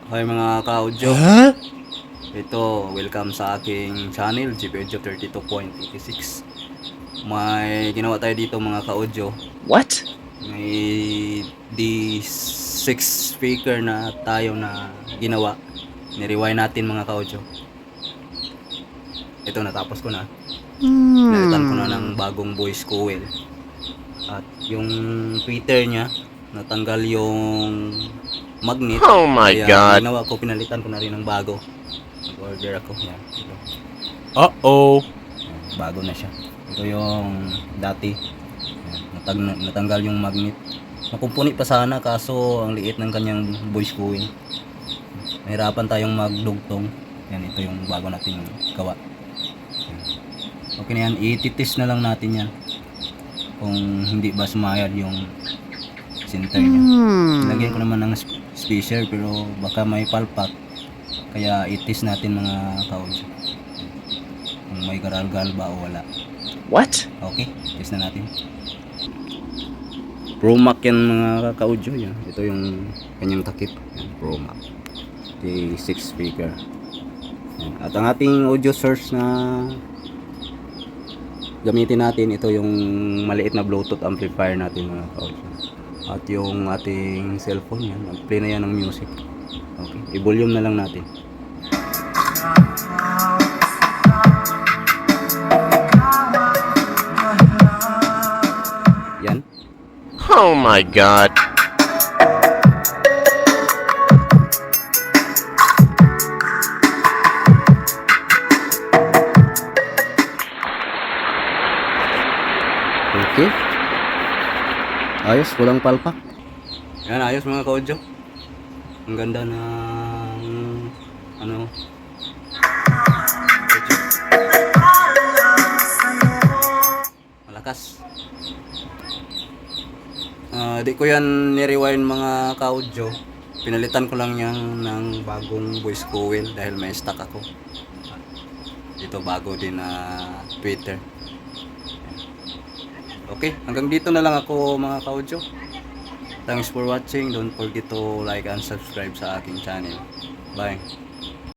Hi mga ka-audio. Ito, welcome sa aking channel, GPaudio 32.86. May ginawa tayo dito mga ka-audio. What? May D6 speaker na tayo na ginawa. Ni-rewind natin mga ka-audio. Ito, natapos ko na. Nalitan ko na ng bagong voice coil. At yung tweeter niya, natanggal yung magnet. Oh my Kaya God. ginawa ko, pinalitan ko na rin ng bago. Nag-order ako. Yan. Ito. Uh-oh. Yan, bago na siya. Ito yung dati. Yan, natanggal yung magnet. Nakumpuni pa sana kaso ang liit ng kanyang voice coil. Nahirapan tayong magdugtong. Yan, ito yung bago nating gawa. Yan. Okay na yan. I-test na lang natin yan. Kung hindi ba sumayad yung center niya. Lagyan ko naman ng spacer pero baka may palpak. Kaya i-test natin mga ka-audio. Kung may garalgal ba o wala. What? Okay, test na natin. Promac yan mga ka-audio. Yan. Ito yung kanyang takip. Yan, Promac. D6 speaker. Yan. At ang ating audio source na gamitin natin, ito yung maliit na Bluetooth amplifier natin mga ka-audio. At yung ating cellphone yan, mag-play na yan ng music. Okay, i-volume na lang natin. Yan. Oh my God. Okay. Ayos, walang palpak. Yan, ayos mga ka-audio. Ang ganda ng ano. Malakas. Di ko yan ni-rewind mga ka-audio. Pinalitan ko lang yan ng bagong voice coil dahil may stock ako. Dito bago din na Twitter. Okay, hanggang dito na lang ako mga ka-audio. Thanks for watching. Don't forget to like and subscribe sa aking channel. Bye.